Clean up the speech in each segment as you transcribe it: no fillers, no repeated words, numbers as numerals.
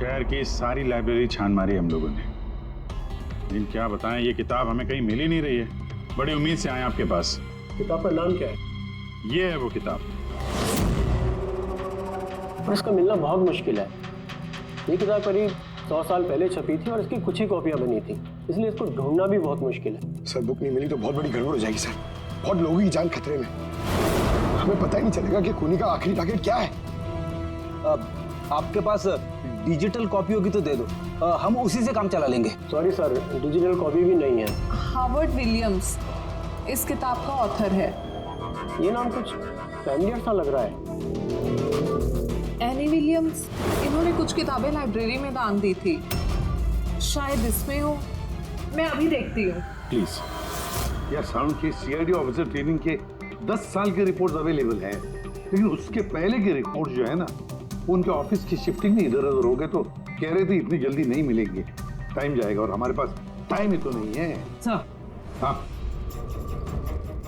शहर की सारी लाइब्रेरी छान मारी हम लोगों ने, लेकिन क्या बताएं, ये किताब हमें कहीं मिल ही नहीं रही है। बड़ी उम्मीद से आए आपके पास। किताब का नाम क्या है? ये है वो किताब। और इसका मिलना बहुत मुश्किल है। ये किताब करीब 100 साल पहले छपी थी और इसकी कुछ ही कॉपियां बनी थी, इसलिए इसको ढूंढना भी बहुत मुश्किल है। सर बुक नहीं मिली तो बहुत बड़ी गड़बड़ हो जाएगी सर। बहुत लोगों की जान खतरे में। हमें पता ही नहीं चलेगा कि खूनी का आखिरी टारगेट क्या है। आपके पास डिजिटल कॉपी होगी तो दे दो, हम उसी से काम चला लेंगे। सॉरी सर, डिजिटल कॉपी भी नहीं है। हार्वर्ड विलियम्स इस किताब का ऑथर है। ये नाम कुछ फैमिलियर सा लग रहा है। एनी विलियम्स, इन्होंने कुछ किताबें लाइब्रेरी में दान दी थी, शायद इसमें हो। मैं अभी देखती हूँ। प्लीज यार, साउंड के सीआईडी ऑफिसर ट्रेनिंग के 10 साल के रिपोर्ट्स अवेलेबल है, लेकिन उसके पहले के रिपोर्ट जो है ना, वो उनके ऑफिस की शिफ्टिंग में इधर उधर हो गए, तो कह रहे थे इतनी जल्दी नहीं मिलेंगे, टाइम जाएगा, और हमारे पास टाइम ही तो नहीं है। सर। हाँ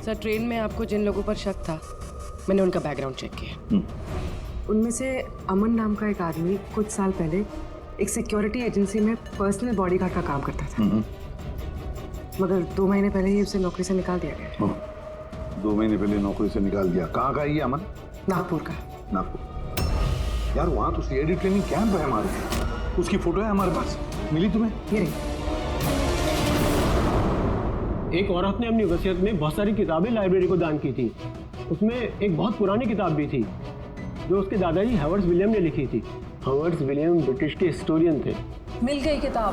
सर, ट्रेन में आपको जिन लोगों पर शक था, मैंने उनका बैकग्राउंड चेक किया। उनमें से अमन नाम का एक आदमी कुछ साल पहले एक सिक्योरिटी एजेंसी में पर्सनल बॉडीगार्ड का काम करता था, मगर 2 महीने पहले ही उसे नौकरी से निकाल दिया गया। 2 महीने पहले नौकरी से निकाल दिया। कहाँ का है ये अमन? नागपुर का। नागपुर। यार वहाँ तो सीआईडी ट्रेनिंग कैंप है हमारे, उसकी फोटो है हमारे पास, मिली तुम्हें? ये रही। एक औरत ने अपनी वसीयत में बहुत सारी किताबें लाइब्रेरी को दान की थी। उसमें एक बहुत पुरानी किताब भी थी जो उसके दादाजी हावर्ड विलियम ने लिखी थी। हावर्ड विलियम ब्रिटिश के हिस्टोरियन थे। मिल गई किताब।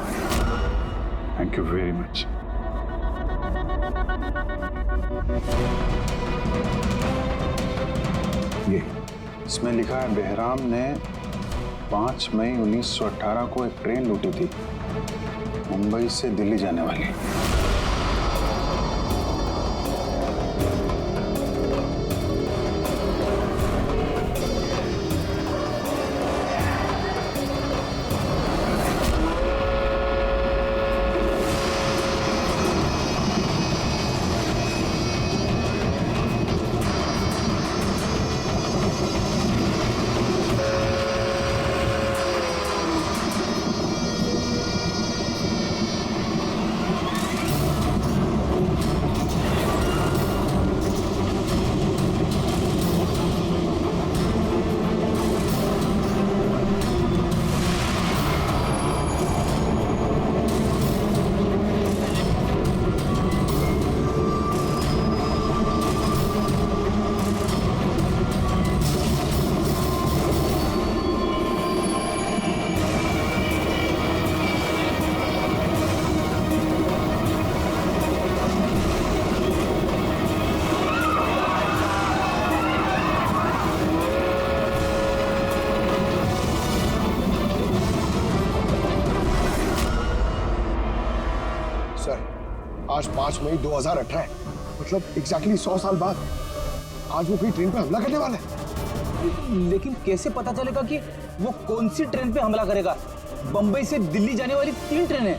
Thank you very much. ये इसमें लिखा है, बेहराम ने 5 मई 1918 को एक ट्रेन लूटी थी, मुंबई से दिल्ली जाने वाली। आज 5 मई 2018 है, मतलब एग्जैक्टली 100 साल बाद आज वो कोई ट्रेन पे हमला करने वाला है। लेकिन कैसे पता चलेगा कि वो कौन सी ट्रेन पे हमला करेगा? बंबई से दिल्ली जाने वाली 3 ट्रेनें।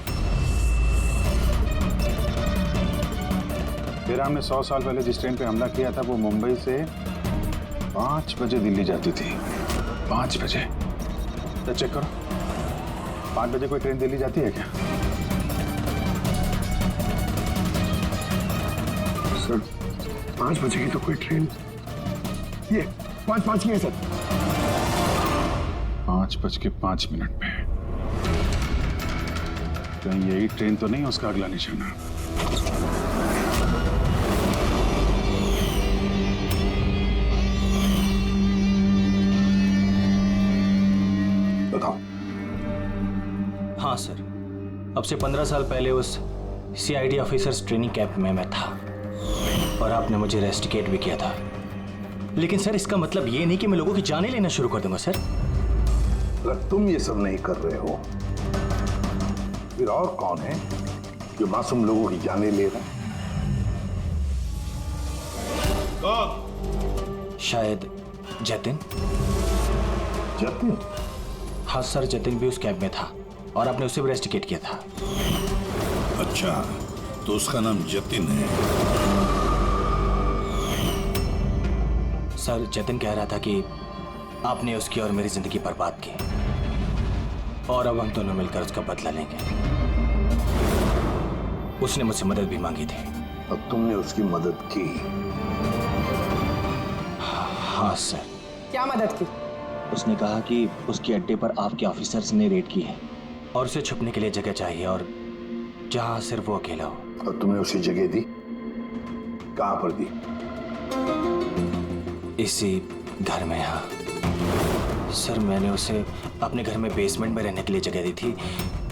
बेहराम ने 100 साल पहले जिस ट्रेन पे हमला किया था, वो मुंबई से 5 बजे दिल्ली जाती थी। 5 बजे? तो चेक करो, 5 बजे कोई ट्रेन दिल्ली जाती है क्या? सर 5 बजे की तो कोई ट्रेन, ये 5:05 की है सर। 5:05 पे। कहीं यही ट्रेन तो नहीं उसका अगला निशाना? बताओ। हाँ सर, अब से 15 साल पहले उस सीआईडी ऑफिसर्स ट्रेनिंग कैंप में मैं था और आपने मुझे रेस्टिकेट भी किया था। लेकिन सर, इसका मतलब ये नहीं कि मैं लोगों की जानें लेना शुरू कर दूंगा सर। अगर तुम ये सब नहीं कर रहे हो, फिर और कौन है जो मासूम लोगों की जानें ले रहा है? शायद जतिन। जतिन? हाँ सर, जतिन भी उस कैंप में था और आपने उसे भी रेस्टिकेट किया था। अच्छा, तो उसका नाम जतिन है। सर, जतिन कह रहा था कि आपने उसकी और मेरी जिंदगी बर्बाद की। और अब हम दोनों मिलकर उसका बदला लेंगे। उसने मुझसे मदद भी मांगी थी। और तुमने उसकी मदद की? हाँ सर। क्या मदद की? उसने कहा कि उसके अड्डे पर आपके ऑफिसर्स ने रेड की है और उसे छुपने के लिए जगह चाहिए, और जहां सिर्फ वो अकेला हो। और तुमने उसे जगह दी? कहां पर दी? इसी घर में। हाँ सर, मैंने उसे अपने घर में बेसमेंट में रहने के लिए जगह दी थी,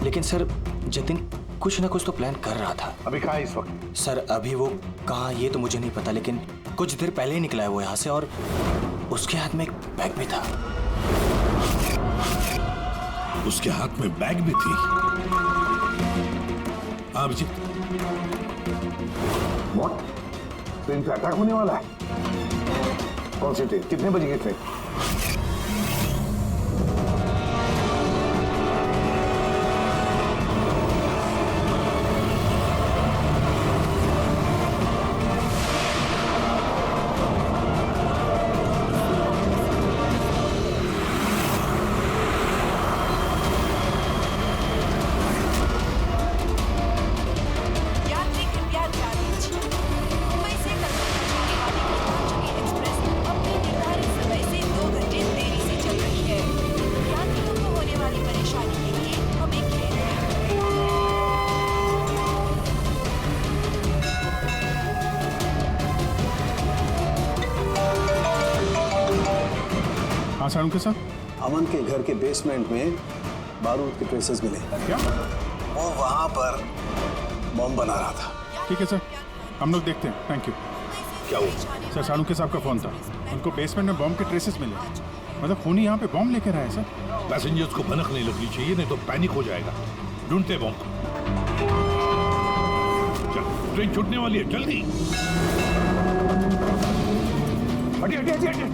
लेकिन सर जतिन कुछ ना कुछ तो प्लान कर रहा था। अभी कहाँ है इस वक्त? सर अभी वो कहाँ ये तो मुझे नहीं पता, लेकिन कुछ देर पहले ही निकला है वो यहाँ से, और उसके हाथ में एक बैग भी था। उसके हाथ में बैग भी थी? हाँ अभिजीत। व्हाट? ट्रेन पे अटैक होने वाला है? कौन सी ट्रेन? कितने बजे की ट्रेन? यात्री कृपया ध्यान दीजिए। मुंबई से कलकत्ता जाने वाली गीतांजलि एक्सप्रेस अपने निर्धारित समय से 2 घंटे देरी से चल रही है। यात्रियों को होने वाली परेशानी के लिए हमें खेद है। हाँ सारुण के साथ अमन के घर के बेसमेंट में बारूद के ट्रेसेस मिले। क्या? वो वहां पर बम बना रहा था। ठीक है सर, हम लोग देखते हैं। Thank you. क्या हुआ? सर सारुण के साहब का फोन था, उनको बेसमेंट में बम के ट्रेसेस मिले। मतलब खूनी यहाँ पे बम लेकर आए सर। पैसेंजर्स को भनक नहीं लगनी चाहिए, नहीं तो पैनिक हो जाएगा। ढूंढते बम को। चल, ट्रेन छूटने वाली है, जल्दी। हटिए हटिए हटिए हटिए।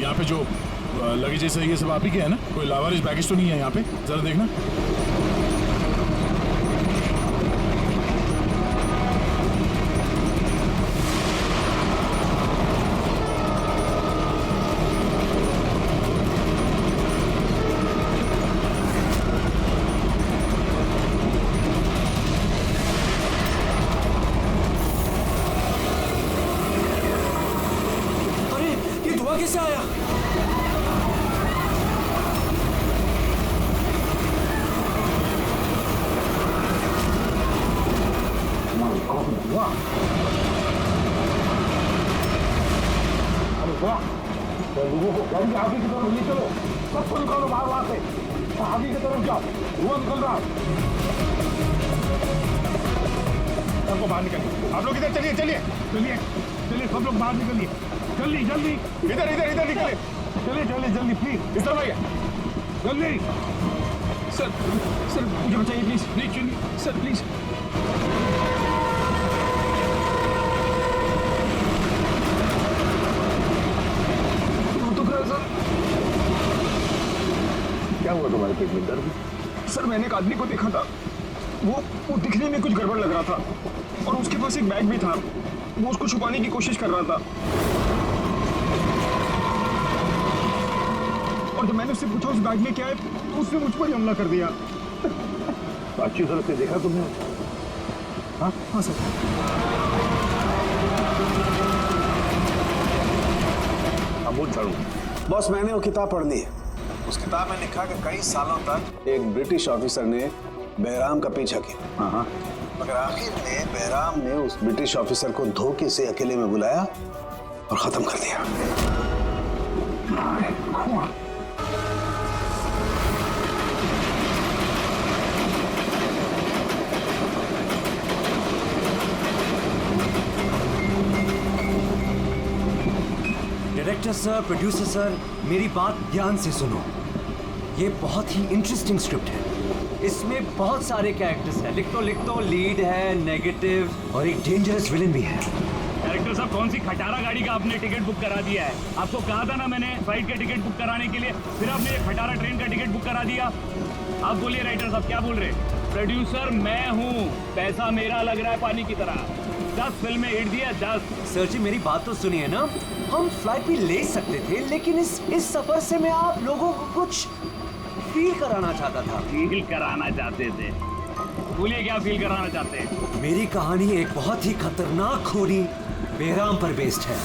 यहाँ पे जो लगेज जैसा ये सब आप ही के है ना? कोई लावारिस बैगेज तो नहीं है यहाँ पे? जरा देखना। अरे ये धुआं कैसे आया? लोगों को गाड़ी आगे की तरफ ले चलो, सबको निकालो बाहर वहां से। आगे की तरफ जाओ, धुआं निकल रहा है। सबको बाहर निकलिए। आप लोग इधर चलिए चलिए चलिए चलिए, सब लोग बाहर निकलिए। जल्दी जल्दी, इधर इधर इधर निकले। चलिए चलिए जल्दी, प्लीज इस तरफ आइए जल्दी। सर सर मुझे बचाइए प्लीज। नहीं चलिए सर प्लीज। क्या हुआ तुम्हारे पेट में? दर्द? सर मैंने एक आदमी को देखा था, वो दिखने में कुछ गड़बड़ लग रहा था, और उसके पास एक बैग भी था। वो उसको छुपाने की कोशिश कर रहा था, और जब मैंने उससे पूछा उस बैग में क्या है, तो उसने मुझ पर ही हमला कर दिया। अच्छी तरह से देखा तुमने? हाँ हाँ सर। अमूल सारू। बॉस मैंने वो किताब पढ़नी है। उस किताब में लिखा कि कई सालों तक एक ब्रिटिश ऑफिसर ने बहराम का पीछा किया। हाँ। मगर आखिर में बहराम ने उस ब्रिटिश ऑफिसर को धोखे से अकेले में बुलाया और खत्म कर दिया। डायरेक्टर सर, प्रोड्यूसर सर, मेरी बात ध्यान से सुनो। ये बहुत ही इंटरेस्टिंग स्क्रिप्ट है। इसमें बहुत सारे कैरेक्टर्स हैं। लिख तो लीड है, नेगेटिव और एक डेंजरस विलेन भी है। डायरेक्टर साहब, कौन सी खटारा गाड़ी का आपने टिकट बुक करा दिया है? आपको कहा था ना मैंने फ्लाइट का टिकट बुक कराने के लिए, फिर आपने एक खटारा ट्रेन का टिकट बुक करा दिया। आप बोलिए राइटर साहब, क्या बोल रहे हैं? प्रोड्यूसर मैं हूँ, पैसा मेरा लग रहा है पानी की तरह। 10 फिल्में हिट दिया, 10। सर जी मेरी बात तो सुनिए ना, हम फ्लाइट भी ले सकते थे, लेकिन इस सफर से मैं आप लोगों को कुछ फील कराना चाहता था। फील कराना चाहते थे? बोलिए क्या फील कराना चाहते हैं? मेरी कहानी एक बहुत ही खतरनाक खूनी बेराम पर बेस्ड है,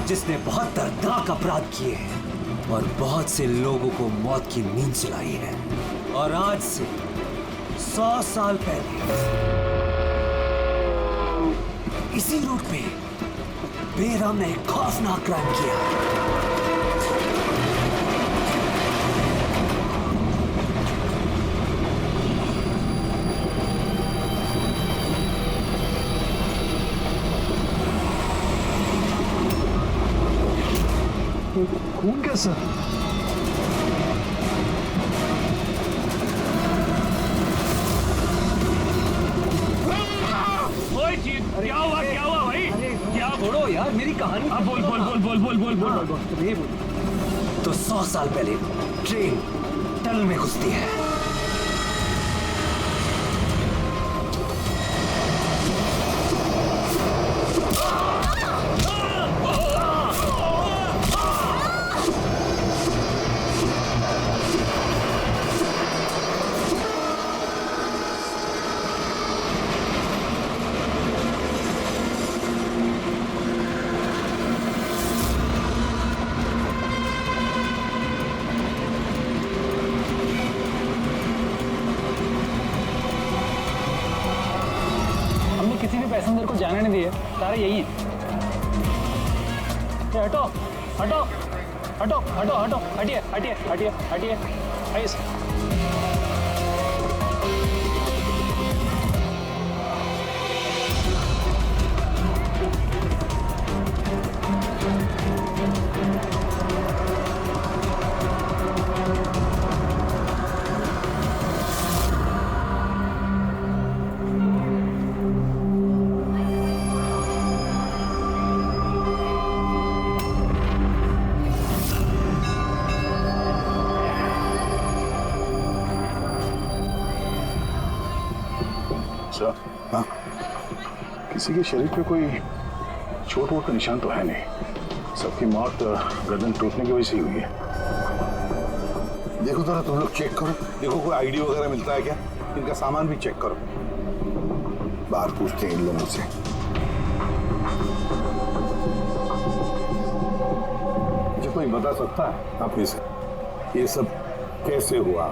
जिसने बहुत दर्दनाक अपराध किए हैं और बहुत से लोगों को मौत की नींद सुलाई है। और आज से 100 साल पहले इसी रूट पे बेराम ने एक खौफनाक क्राइम किया। खून कैसा? क्या हुआ भाई? क्या? छोड़ो यार मेरी कहानी। अब बोल। तो 100 साल पहले ट्रेन टनल में घुसती है। किसी भी पैसेंजर को जाने नहीं दिए, सारे यही हैं। हटो हटो हटो हटो हटो, हटिए हटिए हटिए हटिए, ऐसे। हाँ, किसी के शरीर पे कोई चोट वोट का निशान तो है नहीं। सबकी मौत गर्दन टूटने की वजह से ही हुई है। देखो जरा तुम लोग चेक करो, देखो कोई आईडी वगैरह मिलता है क्या? इनका सामान भी चेक करो। बाहर पूछते हैं इन लोगों से। मुझे कोई बता सकता है आप इसे ये सब कैसे हुआ?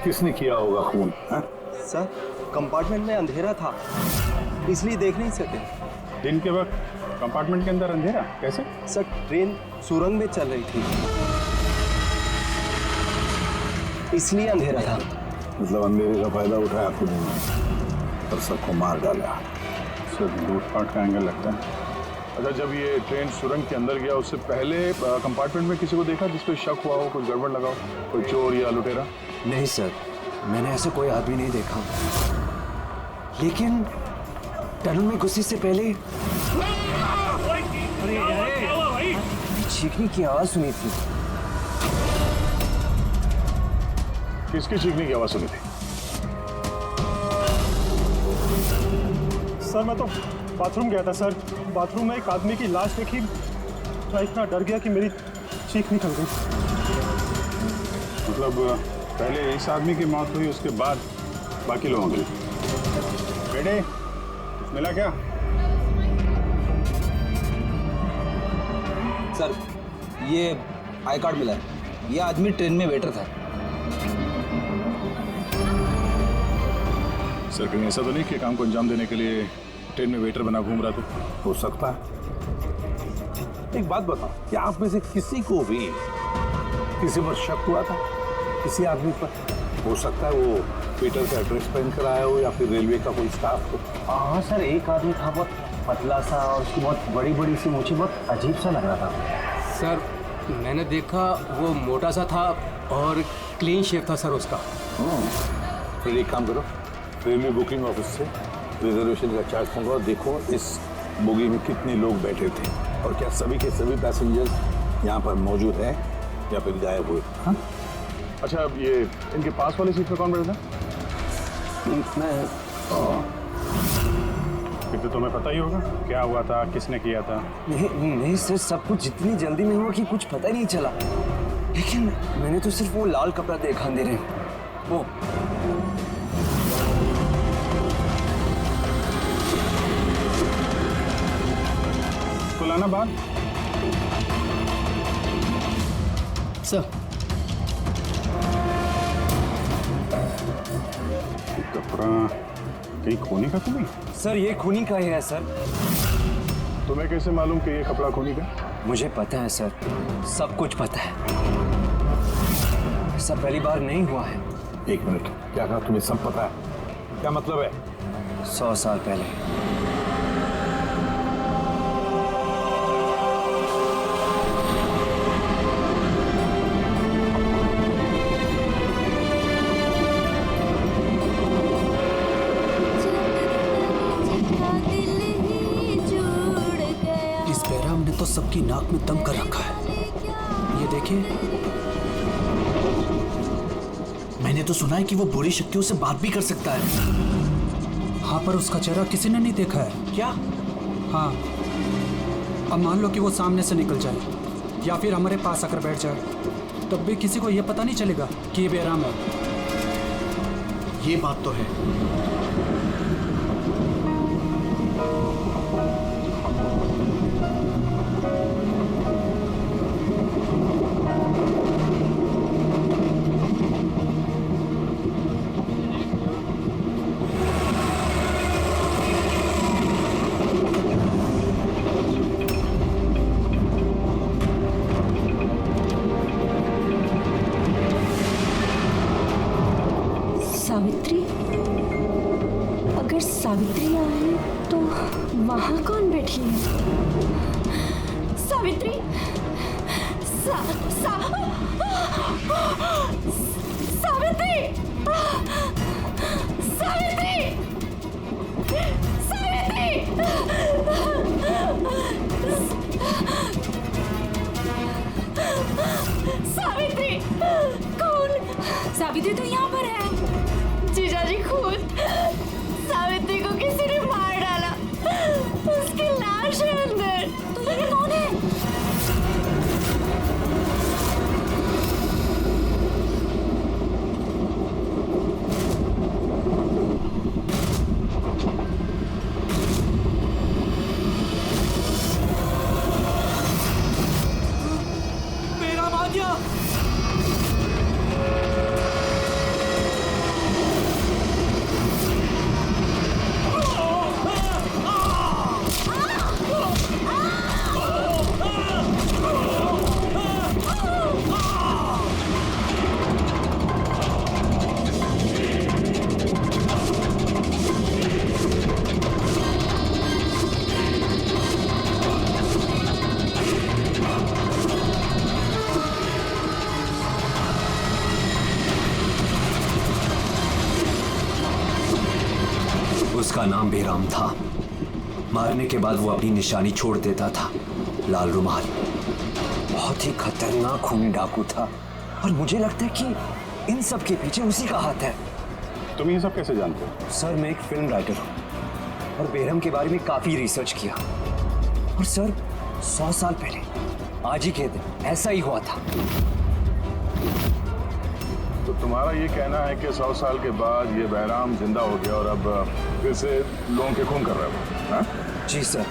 किसने किया होगा खून? सर कंपार्टमेंट में अंधेरा था, इसलिए देख नहीं सके। दिन के वक्त कंपार्टमेंट के अंदर अंधेरा कैसे? सर ट्रेन सुरंग में चल रही थी, इसलिए अंधेरा था। मतलब अंधेरे का फायदा उठाया खुद और सबको मार डाला। सर लूटपाट का एंगल लगता है। अच्छा, जब ये ट्रेन सुरंग के अंदर गया उससे पहले कंपार्टमेंट में किसी को देखा जिस पे शक हुआ हो, कुछ गड़बड़ लगा हो, कोई चोर या लुटेरा? नहीं सर, मैंने ऐसा कोई आदमी नहीं देखा, लेकिन टनल में घुसने से पहले चीखने की आवाज सुनी थी। किसकी चीखने की आवाज सुनी थी? सर मैं तो बाथरूम गया था सर, बाथरूम में एक आदमी की लाश देखी, मैं इतना डर गया कि मेरी चीख निकल गई। मतलब पहले इस आदमी की मौत हुई, उसके बाद बाकी लोगों की। बेटे मिला क्या? सर ये आई कार्ड मिला है, ये आदमी ट्रेन में वेटर था। सर कहीं ऐसा तो नहीं कि काम को अंजाम देने के लिए ट्रेन में वेटर बना घूम रहा था? हो सकता है। एक बात बताओ, क्या आप में से किसी को भी किसी पर शक हुआ था? किसी आदमी पर? हो सकता है वो वेटर का एड्रेस पहन कर आया हो या फिर रेलवे का कोई स्टाफ हो। हाँ सर, एक आदमी था बहुत पतला सा और उसकी बहुत बड़ी बड़ी सी मूंछें, बहुत अजीब सा लग रहा था। सर मैंने देखा वो मोटा सा था और क्लीन शेव था सर उसका। फिर एक काम करो, रेलवे बुकिंग ऑफिस से रिजर्वेशन का चार्ज मंगवाओ। देखो इस बोगी में कितने लोग बैठे थे और क्या सभी के सभी पैसेंजर्स यहाँ पर मौजूद हैं या फिर गायब हुए? हाँ? अच्छा, अब ये इनके पास वाली सीट पे कौन बैठा था? फिर तो तुम्हें पता ही होगा क्या हुआ था, किसने किया था। नहीं सर, सब कुछ इतनी जल्दी में हुआ कि कुछ पता ही नहीं चला। लेकिन मैंने तो सिर्फ वो लाल कपड़ा देखा अंधेरे में। वो तो लाना बात सर। कपड़ा कहीं खूनी का तो नहीं? सर ये खूनी का ही है सर। तुम्हें कैसे मालूम कि ये कपड़ा खूनी का? मुझे पता है सर, सब कुछ पता है। ऐसा पहली बार नहीं हुआ है। एक मिनट, क्या कहा? तुम्हें सब पता है? क्या मतलब है? 100 साल पहले इस बैराम ने तो सबकी नाक में दम कर रखा है। ये देखिए, मैंने तो सुना है कि वो बुरी शक्तियों से बात भी कर सकता है। हाँ, पर उसका चेहरा किसी ने नहीं देखा है। क्या? हाँ, अब मान लो कि वो सामने से निकल जाए या फिर हमारे पास आकर बैठ जाए, तब भी किसी को ये पता नहीं चलेगा कि ये बैराम है। ये बात तो है। सावित्री? अगर सावित्री आए तो वहां कौन बैठी है? सावित्री! सावित्री! सावित्री! सावित्री! कौन? सावित्री तो यहाँ पर है। जीजाजी, खुद सावित्री को किसी ने मार डाला। उसकी लाश है अंदर। तो ये कौन है? मेरा भाग्य! उसका नाम बेराम था। मारने के बाद वो अपनी निशानी छोड़ देता था, लाल रुमाल। बहुत ही खतरनाक खूनी डाकू था और मुझे लगता है कि इन सब के पीछे उसी का हाथ है। तुम ये सब कैसे जानते हो? सर, मैं एक फिल्म राइटर हूँ और बेरहम के बारे में काफी रिसर्च किया। और सर, 100 साल पहले आज ही के दिन ऐसा ही हुआ था। तो तुम्हारा ये कहना है कि 100 साल के बाद ये बैराम जिंदा हो गया और अब फिर से लोगों के खून कर रहा है? हाँ? जी सर।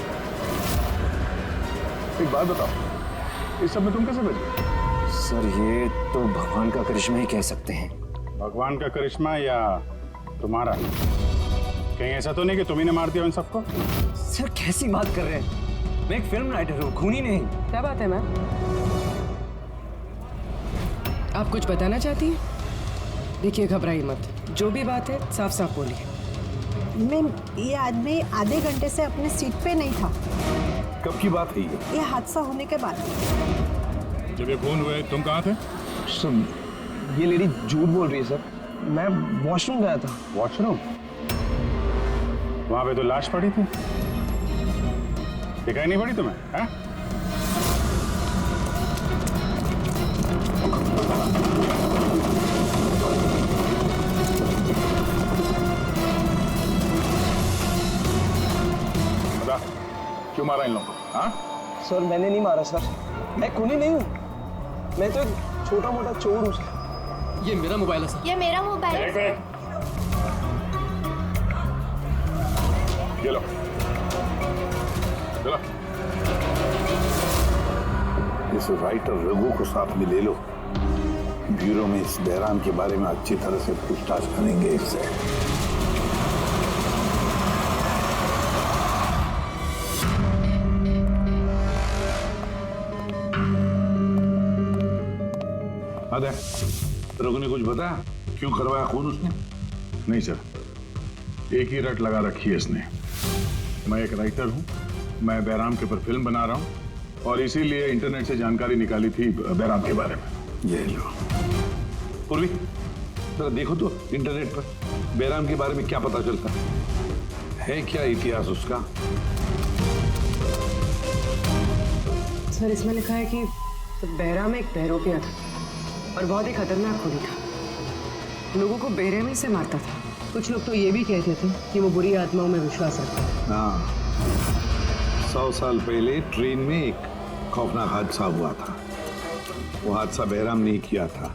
एक बात बताओ, इस सब में तुम कैसे बच गए? सर, ये तो भगवान का करिश्मा ही कह सकते हैं। भगवान का करिश्मा या तुम्हारा? कहीं ऐसा तो नहीं कि तुम ही ने मार दिया इन सबको? सर, कैसी बात कर रहे हैं? मैं एक फिल्म राइटर हूँ, खूनी नहीं। क्या बात है मैम? आप कुछ बताना चाहती हैं? देखिए, घबराइए मत, जो भी बात है साफ साफ बोलिए। मैम, ये आदमी आधे घंटे से अपने सीट पे नहीं था। कब की बात है ये हादसा होने के बाद। जब ये खून हुए तुम कहाँ थे? सर, ये लेडी झूठ बोल रही है सर। मैं वॉशरूम गया था। वॉशरूम? वहां पे तो लाश पड़ी थी। दिखाई नहीं पड़ी तुम्हें? हैं? बता, क्यों मारा इन लोगों को? हाँ? सर मैंने नहीं मारा सर, मैं खूनी नहीं हूँ, मैं तो एक छोटा मोटा चोर हूँ सर। ये मेरा मोबाइल है सर। ये मेरा मोबाइल है। ये लो, चलो। इस राइटर रघु को साथ में ले लो, ब्यूरो में इस बहराम के बारे में अच्छी तरह से पूछताछ करेंगे इससे। अरे रघु ने कुछ बताया क्यों करवाया खून उसने? नहीं सर, एक ही रट लगा रखी है इसने। मैं एक राइटर हूँ, मैं बहराम के ऊपर फिल्म बना रहा हूँ और इसीलिए इंटरनेट से जानकारी निकाली थी बहराम के बारे में। ये लो पूर्वी, जरा देखो तो इंटरनेट पर बहराम के बारे में क्या पता चलता है क्या इतिहास उसका? सर इसमें लिखा है कि बहराम एक बहरोपिया था और बहुत ही खतरनाक खूनी था। लोगों को बेरहमी से मारता था। कुछ लोग तो ये भी कहते थे कि वो बुरी आत्माओं में विश्वास रखता है। हाँ, 100 साल पहले ट्रेन में एक खौफनाक हादसा हुआ था। वो हादसा बहराम ने किया था,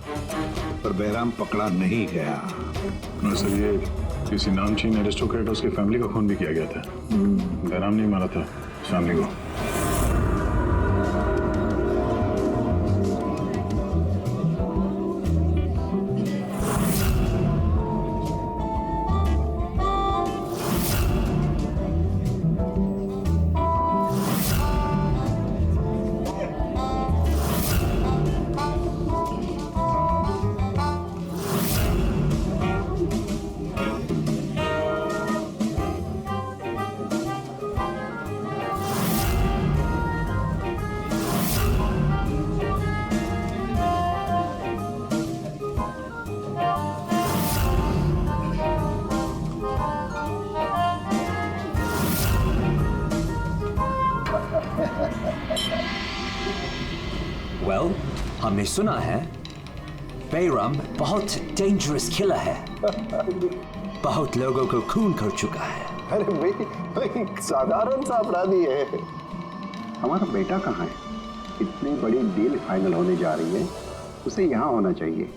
पर बहराम पकड़ा नहीं गया। सर ये किसी नामचीन एरिस्टोक्रेट उसकी फैमिली का खून भी किया गया था। बहराम नहीं मारा था फैमिली को। वेल, हमने सुना है बहराम बहुत डेंजरस किलर है। बहुत लोगों को खून कर चुका है। अरे भाई साधारण सा अपराधी है। हमारा बेटा कहाँ है? इतनी बड़ी डील फाइनल होने जा रही है, उसे यहाँ होना चाहिए।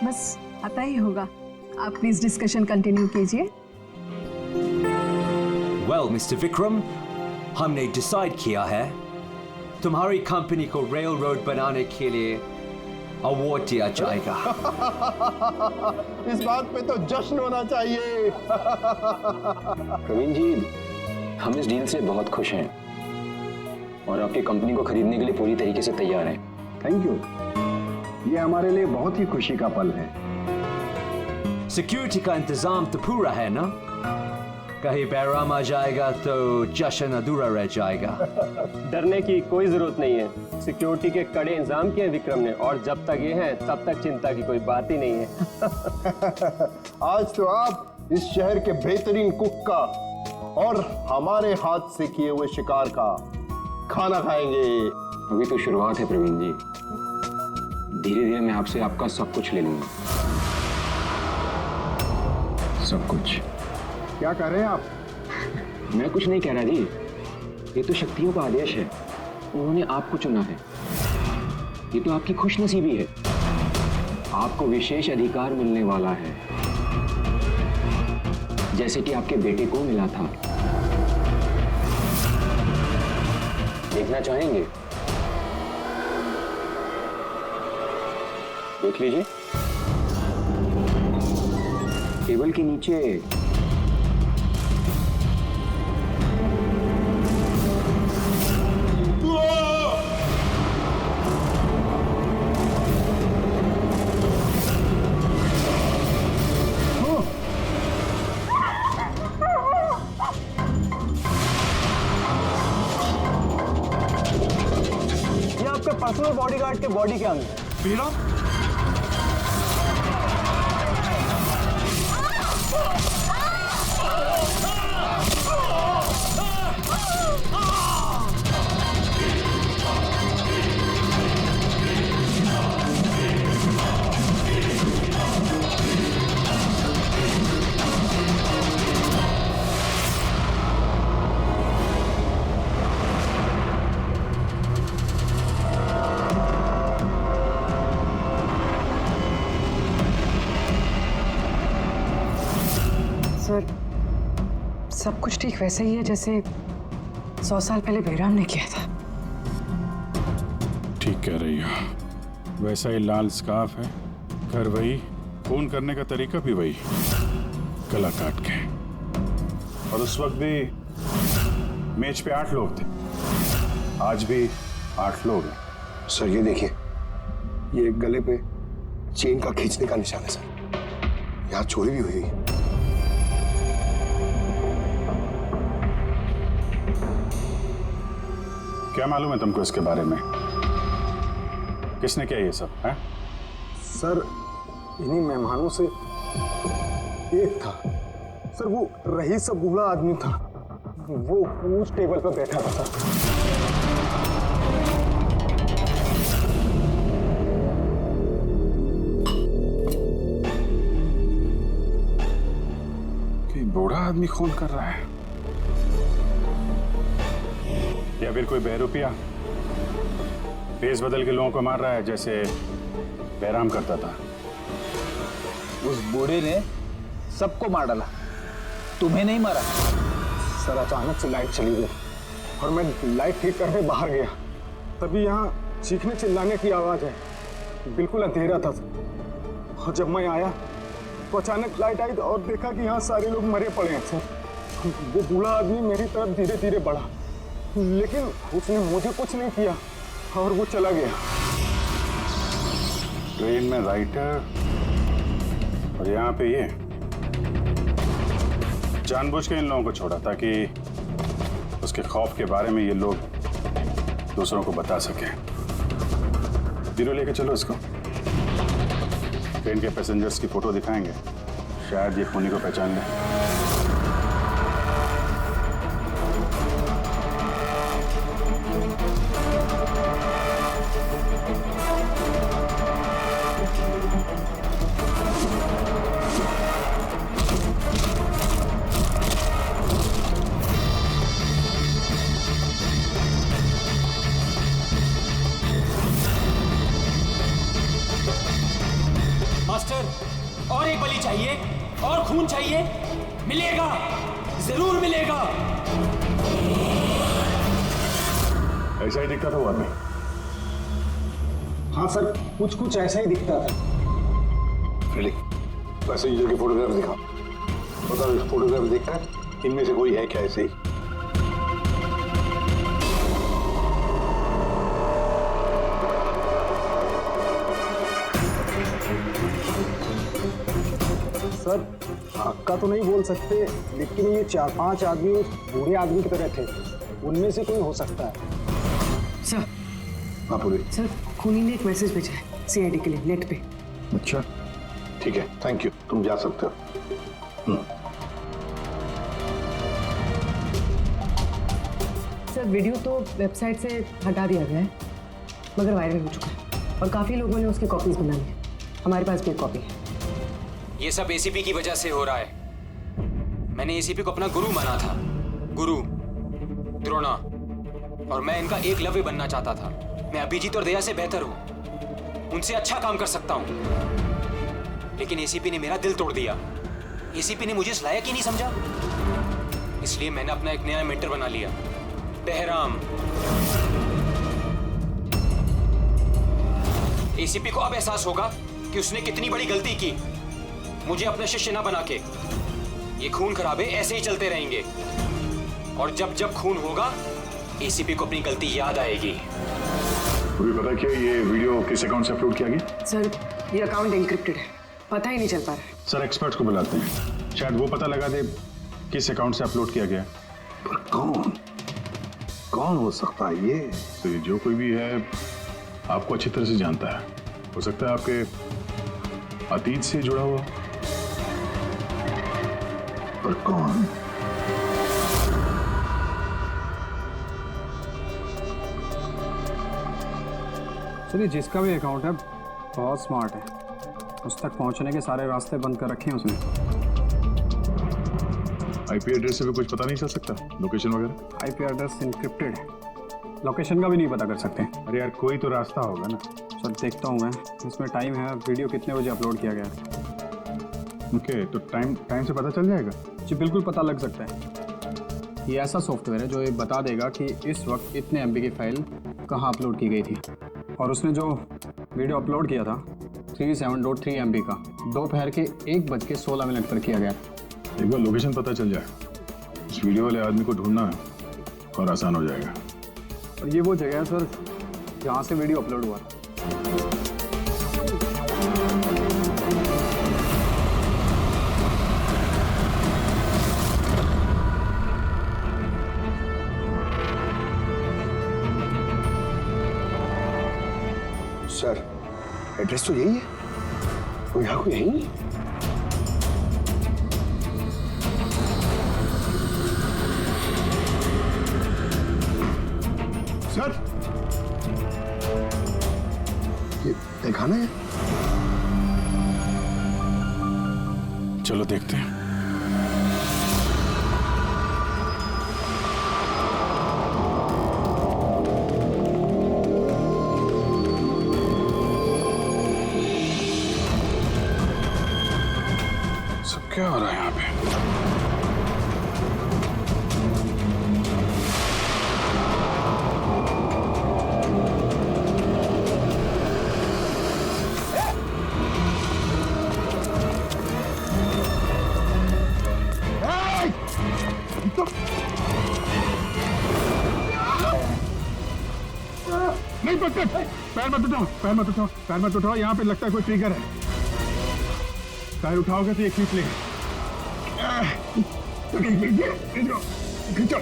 बस आता ही होगा। आप प्लीज डिस्कशन कंटिन्यू कीजिए। वेल मिस्टर विक्रम, हमने डिसाइड किया है तुम्हारी कंपनी को रेल रोड बनाने के लिए अवार्ड दिया जाएगा। इस बात पे तो जश्न होना चाहिए। प्रवीण जी, हम इस डील से बहुत खुश हैं और आपकी कंपनी को खरीदने के लिए पूरी तरीके से तैयार हैं। थैंक यू, ये हमारे लिए बहुत ही खुशी का पल है। सिक्योरिटी का इंतजाम तो पूरा है ना? कहीं बहराम आ जाएगा तो जश्न अधूरा रह जाएगा। डरने की कोई जरूरत नहीं है। सिक्योरिटी के कड़े इंतजाम किए विक्रम ने, और जब तक ये हैं तब तक चिंता की कोई बात ही नहीं है। आज तो आप इस शहर के बेहतरीन कुक का और हमारे हाथ से किए हुए शिकार का खाना खाएंगे। अभी तो शुरुआत है प्रवीण जी, धीरे धीरे मैं आपसे आपका सब कुछ ले लूंगा। सब कुछ? क्या कह रहे हैं आप? मैं कुछ नहीं कह रहा जी, ये तो शक्तियों का आदेश है। उन्होंने आपको चुना है, ये तो आपकी खुशनसीबी है। आपको विशेष अधिकार मिलने वाला है, जैसे कि आपके बेटे को मिला था। देखना चाहेंगे? देख लीजिए, टेबल के नीचे पर्सनल बॉडीगार्ड के बॉडी के अंदर। सर सब कुछ ठीक वैसे ही है जैसे 100 साल पहले बेराम ने किया था। ठीक कह रही हो। वैसा ही लाल स्कार्फ है, घर वही, खून करने का तरीका भी वही, गला काट के। और उस वक्त भी मेज पे 8 लोग थे, आज भी 8 लोग हैं। सर ये देखिए, ये गले पे चेन का खींचने का निशान है सर, यहाँ चोरी भी हुई है। क्या मालूम है तुमको इसके बारे में? किसने किया ये सब है? सर इन्हीं मेहमानों से एक था सर, वो रईस सा बूढ़ा आदमी था, वो उस टेबल पर बैठा था सर। कि बूढ़ा आदमी खून कर रहा है या फिर कोई बहरूपिया भेस बदल के लोगों को मार रहा है जैसे बैराम करता था। उस बूढ़े ने सबको मार डाला, तुम्हें नहीं मारा। सर अचानक से लाइट चली गई और मैं लाइट ठीक करके बाहर गया, तभी यहाँ चीखने चिल्लाने की आवाज है। बिल्कुल अंधेरा था और जब मैं आया तो अचानक लाइट आई और देखा कि यहाँ सारे लोग मरे पड़े हैं सर। वो बूढ़ा आदमी मेरी तरफ धीरे धीरे बढ़ा, लेकिन उसने मुझे कुछ नहीं किया और वो चला गया। ट्रेन में राइटर और यहाँ पे ये जानबूझ के इन लोगों को छोड़ा ताकि उसके खौफ के बारे में ये लोग दूसरों को बता सके। धीरे लेके चलो इसको, ट्रेन के पैसेंजर्स की फोटो दिखाएंगे, शायद ये खूनी को पहचान ले। मास्टर, और एक बलि चाहिए, और खून चाहिए। मिलेगा, जरूर मिलेगा। ऐसा ही दिखता था वो आदमी। हाँ सर, कुछ कुछ ऐसा ही दिखता था। पैसेंजर के फोटोग्राफ दिखा, बताओ फोटोग्राफ देखा है, इनमें से कोई है क्या ऐसे ही? सर पक्का तो नहीं बोल सकते, लेकिन ये 4-5 आदमी उस बूढ़े आदमी की तरह थे, उनमें से कोई हो सकता है। सर हाँ पूरी। सर खूनी ने एक मैसेज भेजा है सीआईडी के लिए नेट पे। अच्छा ठीक है, थैंक यू, तुम जा सकते हो। सर वीडियो तो वेबसाइट से हटा दिया गया है, मगर वायरल हो चुका है और काफ़ी लोगों ने उसकी कॉपीज बना ली है। हमारे पास भी एक कॉपी है। ये सब एसीपी की वजह से हो रहा है। मैंने एसीपी को अपना गुरु माना था, गुरु द्रोणा, और मैं इनका एकलव्य बनना चाहता था। मैं अभिजीत और दया से बेहतर हूं, उनसे अच्छा काम कर सकता हूं, लेकिन एसीपी ने मेरा दिल तोड़ दिया। एसीपी ने मुझे इस लायक ही नहीं समझा, इसलिए मैंने अपना एक नया मेंटर बना लिया, बहराम। एसीपी को अब एहसास होगा कि उसने कितनी बड़ी गलती की, मुझे अपना शिष्य ना बना के। ये खून खराबे ऐसे ही चलते रहेंगे, और जब जब खून होगा एसीपी को अपनी गलती याद आएगी। तुम्हें पता क्या ये वीडियो किस अकाउंट से अपलोड किया गया? सर ये अकाउंट एन्क्रिप्टेड है, पता ही नहीं चल पा रहा है। सर एक्सपर्ट्स को बुलाते हैं, शायद वो पता लगा दे किस अकाउंट से अपलोड किया गया। पर कौन हो सकता है ये? तो ये जो कोई भी है आपको अच्छी तरह से जानता है, हो सकता है आपके अतीत से जुड़ा हुआ। पर कौन? चलिए, जिसका भी अकाउंट है बहुत स्मार्ट है, उस तक पहुंचने के सारे रास्ते बंद कर रखे हैं उसने। आईपी एड्रेस से भी कुछ पता नहीं चल सकता, लोकेशन वगैरह? आईपी एड्रेस इनक्रिप्टेड है, लोकेशन का भी नहीं पता कर सकते। अरे यार कोई तो रास्ता होगा ना। सर देखता हूँ मैं, इसमें टाइम है, वीडियो कितने बजे अपलोड किया गया है। ओके, तो टाइम से पता चल जाएगा? जी बिल्कुल पता लग सकता है। ये ऐसा सॉफ्टवेयर है जो ये बता देगा कि इस वक्त इतने MB की फाइल कहाँ अपलोड की गई थी। और उसने जो वीडियो अपलोड किया था 37.3 MB का, दोपहर के 1:16 पर किया गया। एक बार लोकेशन पता चल जाए, इस वीडियो वाले आदमी को ढूंढना और आसान हो जाएगा। और ये वो जगह है सर जहाँ से वीडियो अपलोड हुआ। सर, एड्रेस तो यही है, वो यहाँ को यही है। सर, ये दिखाना है। चलो देखते हैं। सब क्या हो रहा है यहाँ पे? नहीं पकड़, पैर मत उठाओ, पैर मत उठाओ, पैर मत उठाओ। यहाँ पे लगता है कोई ट्रिगर है। पैर उठाओगे तो ये खींच लेगा। खींचो,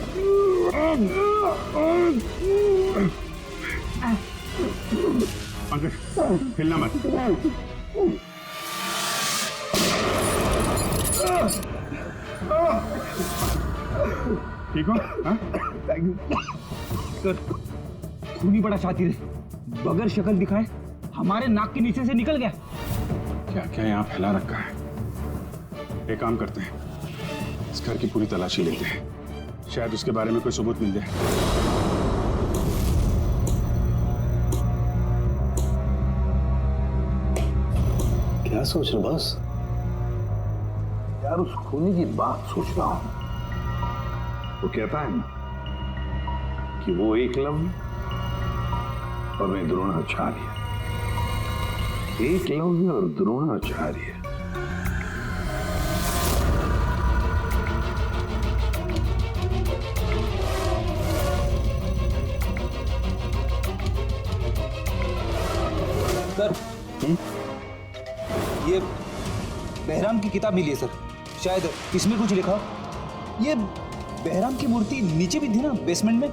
पंकज हिलना मत। ठीक हो? Thank you sir. खून ही बड़ा शातिर है, बगैर शक्ल दिखाए हमारे नाक के नीचे से निकल गया। क्या क्या यहाँ फैला रखा है? एक काम करते हैं, इस घर की पूरी तलाशी लेते हैं, शायद उसके बारे में कोई सबूत मिल जाए। क्या सोच रहे बस? यार उस खूनी की बात सोच रहा हूं। वो कहता है ना कि वो एकलव्य और मैं द्रोणाचार्य। एकलव्य और द्रोणाचार्य। सर, ये बहराम की किताब मिली है सर, शायद इसमें कुछ लिखा। ये बहराम की मूर्ति नीचे भी थी ना, बेसमेंट में।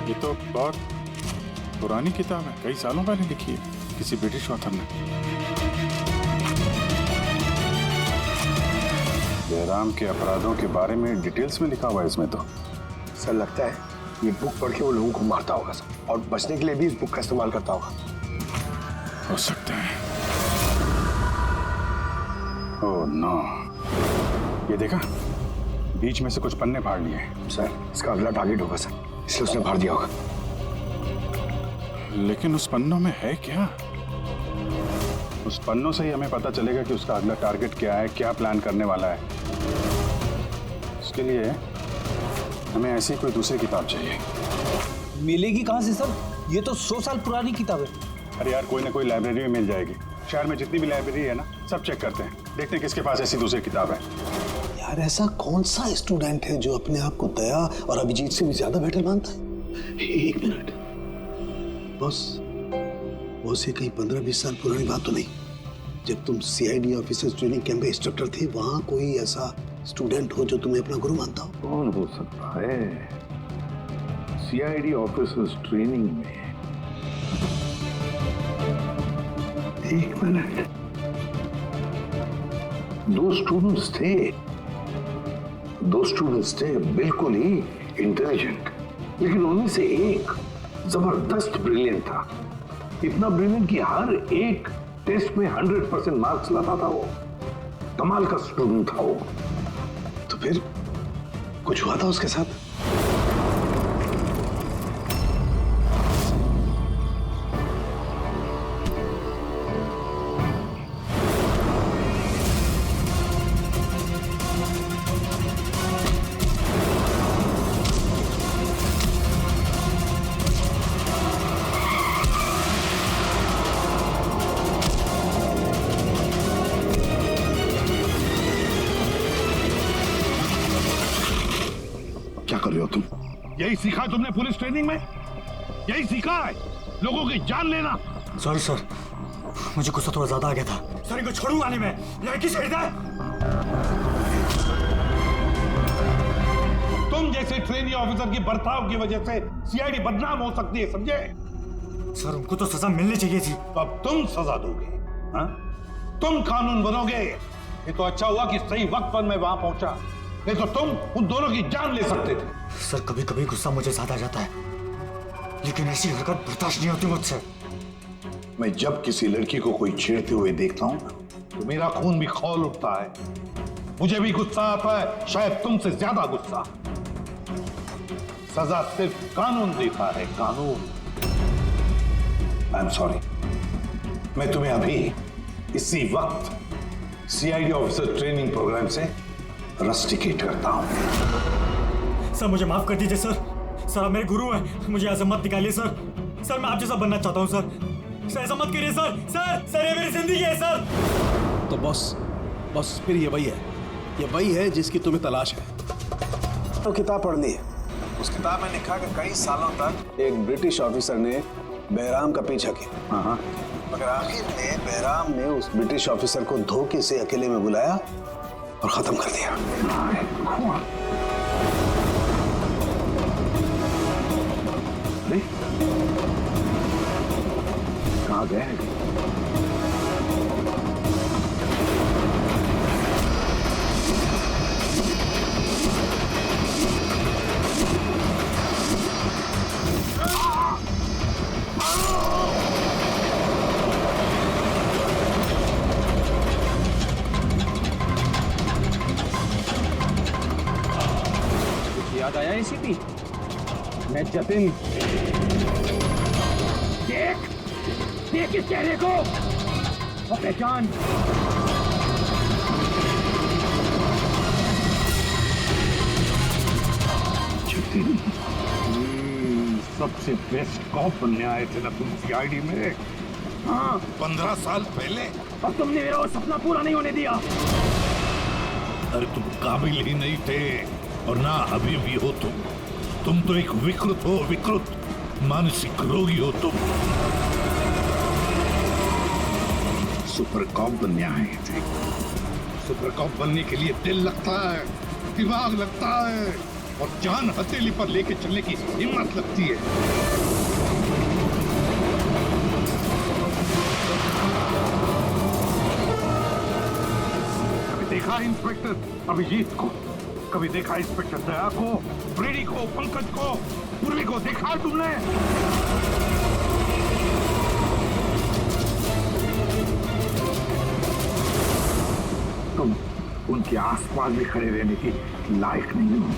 ये तो बहुत पुरानी किताब है, कई सालों पहले लिखी है किसी ब्रिटिश ऑथर ने। जयराम के अपराधों के बारे में डिटेल्स में लिखा हुआ है इसमें तो। सर लगता है ये बुक पढ़ के वो लोगों को मारता होगा सर, और बचने के लिए भी इस बुक का इस्तेमाल करता होगा। हो सकता है। ओह नो, ये देखा, बीच में से कुछ पन्ने फाड़ लिए। सर इसका अगला टारगेट होगा सर, इसलिए उसने फाड़ दिया होगा। लेकिन उस पन्नों में है क्या? उस पन्नों से ही हमें पता चलेगा कि उसका अगला टारगेट क्या है, क्या प्लान करने वाला है। उसके लिए हमें ऐसी कोई दूसरी किताब चाहिए। मिलेगी कहाँ से सर? ये तो 100 साल पुरानी किताब है। अरे यार, कोई ना कोई लाइब्रेरी में मिल जाएगी। शहर में जितनी भी लाइब्रेरी है ना, सब चेक करते हैं, देखते हैं किसके पास ऐसी दूसरी किताब है। यार ऐसा कौन सा स्टूडेंट है जो अपने आप को दया और अभिजीत से भी ज्यादा बेटर मानता है? एक मिनट बॉस, ये कहीं 15-20 साल पुरानी बात तो नहीं? जब तुम CID ऑफिसर्स ट्रेनिंग कैंप में इंस्ट्रक्टर थे, वहां कोई ऐसा स्टूडेंट हो जो तुम्हें अपना गुरु मानता हो? कौन हो सकता है? CID ऑफिसर्स ट्रेनिंग में एक मिनट, 2 स्टूडेंट्स थे बिल्कुल ही इंटेलिजेंट, लेकिन उनमें से एक जबरदस्त ब्रिलियंट था। इतना ब्रिलियंट कि हर एक टेस्ट में 100% मार्क्स लाता था। वो कमाल का स्टूडेंट था वो। तो फिर कुछ हुआ था उसके साथ? यही सीखा है तुमने पुलिस ट्रेनिंग में? यही सीखा है लोगों की जान लेना? सॉरी सर, मुझे गुस्सा थोड़ा ज्यादा आ गया था। सर इनको छोड़ूंगा नहीं मैं, लड़की छेड़ दे। तुम जैसे ट्रेनी ऑफिसर की बर्ताव की वजह से सीआईडी बदनाम हो सकती है, समझे? सर उनको तो सजा मिलनी चाहिए थी। तो अब तुम सजा दोगे? हाँ? तुम कानून बनोगे? ये तो अच्छा हुआ कि सही वक्त पर मैं वहां पहुंचा, नहीं तो तुम उन दोनों की जान ले सकते थे। सर कभी कभी गुस्सा मुझे ज्यादा आ जाता है, लेकिन ऐसी हरकत बर्दाश्त नहीं होती मुझसे। मैं जब किसी लड़की को कोई छेड़ते हुए देखता हूं तो मेरा खून भी खौल उठता है, मुझे भी गुस्सा आता है, शायद तुमसे ज्यादा गुस्सा। सजा सिर्फ कानून देता है, कानून। आई एम सॉरी, मैं तुम्हें अभी इसी वक्त सीआईडी ऑफिसर ट्रेनिंग प्रोग्राम से रस्टिकेट करता हूं। सर मुझे माफ कर दीजिए सर। सर आप मेरे गुरु हैं, मुझे ऐसा मत निकालिए सर। सर मैं आप जैसा बनना चाहता हूँ सर। ऐसा मत करिए सर। सर ये मेरी जिंदगी है सर। तो बस फिर ये वही है जिसकी तुम्हें तलाश है। तो किताब पढ़ ली है। उस किताब में लिखा कि कई सालों तक एक ब्रिटिश ऑफिसर ने बहराम का पीछा किया, मगर आखिर में बहराम ने उस ब्रिटिश ऑफिसर को धोखे से अकेले में बुलाया और खत्म कर दिया। कहाँ गए? याद आया एसीपी? मैं जतिन। देख इस चेहरे को और पहचान। जतिन, सबसे बेस्ट कॉप बनने आए थे ना तुम सीआईडी में? हाँ, 15 साल पहले। अब तुमने मेरा वो सपना पूरा नहीं होने दिया। अरे तुम काबिल ही नहीं थे, और ना अभी भी हो तुम तो एक विकृत हो, विकृत मानसिक रोगी हो तुम। सुपर कॉप बनने आए थे। सुपर कॉप बनने के लिए दिल लगता है, दिमाग लगता है, और जान हथेली पर लेके चलने की हिम्मत लगती है। कभी देखा इंस्पेक्टर अभिजीत को? कभी देखा इंस्पेक्टर दया को, ब्रेडी को, पंकज को, मुरली को? देखा तुमने? तुम उनके आसपास भी खड़े रहने की लायक नहीं हो।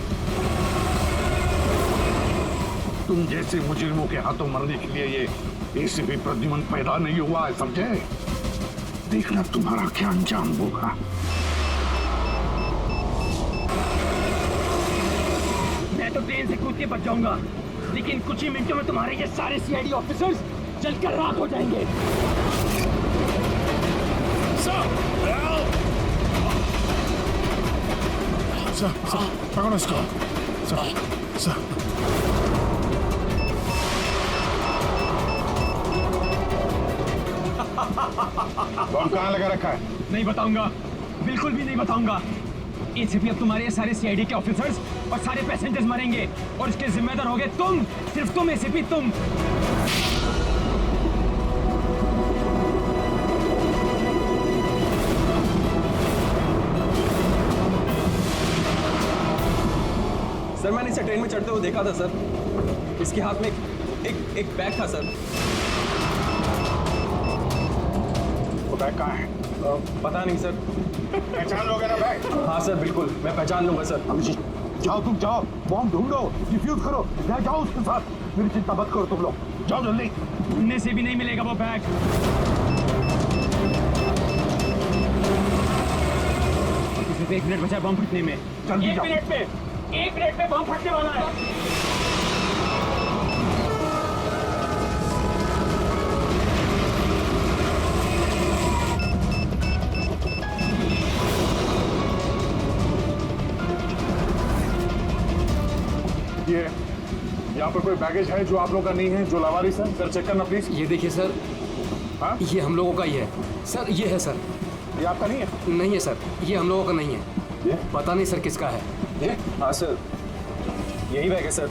तुम जैसे मुजरिमों के हाथों मरने के लिए ये एसीपी प्रद्युमन पैदा नहीं हुआ है, समझे? देखना तुम्हारा क्या अंजाम होगा। मैं तो ट्रेन से कूद के बच जाऊंगा, लेकिन कुछ ही मिनटों में तुम्हारे ये सारे सीआईडी ऑफिसर्स जलकर राख हो जाएंगे। पकड़ो इसको। बम कहाँ लगा रखा है? नहीं बताऊंगा, बिल्कुल भी नहीं बताऊंगा। एसीपी अब तुम्हारे सारे सीआईडी के ऑफिसर्स और सारे पैसेंजर्स मरेंगे, और इसके जिम्मेदार होगे तुम, सिर्फ तुम एसीपी, तुम। सर मैंने इसे ट्रेन में चढ़ते हुए देखा था सर। इसके हाथ में एक बैग था सर। वो बैग कहाँ है? पता नहीं सर। पहचान लोगे ना बैग? हाँ सर बिल्कुल, मैं पहचान लूंगा सर। अभिजीत जाओ, तुम जाओ, बॉम्ब ढूंढो, डिफ्यूज करो, जाओ उसके साथ। मेरी चिंता मत करो तुम लोग, जाओ जल्दी। ढूंढने से भी नहीं मिलेगा वो बैग। सिर्फ 1 मिनट बचा है बम फटने में। जल्दी जाओ। 1 मिनट में बम फटने वाला है। पर कोई बैगेज है जो आप लोग का नहीं है, जो लावारिस है? सर चेक करना प्लीज। ये देखिए सर, हाँ? ये हम लोगों का ही है सर। ये है सर। ये आपका नहीं है? नहीं है सर, ये हम लोगों का नहीं है। ये पता नहीं सर किसका है। ये हाँ सर, यही बैग है sir.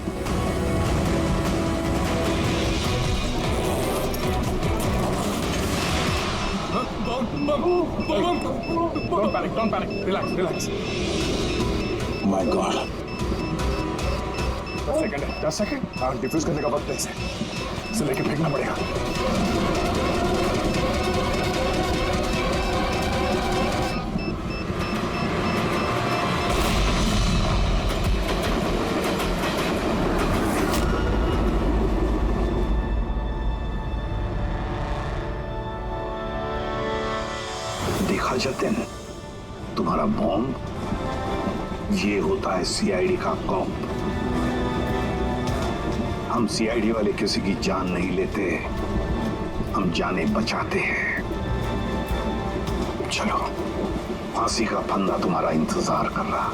Don't panic. Relax. My God. Just second. हाँ, डिफ्यूज करने का वक्त है इसे लेके फेंकना पड़ेगा। देखा जतिन, तुम्हारा बॉम्ब ये होता है सीआईडी का कॉम्प। हम सीआईडी वाले किसी की जान नहीं लेते, हम जाने बचाते हैं। चलो, फांसी का फंदा तुम्हारा इंतजार कर रहा।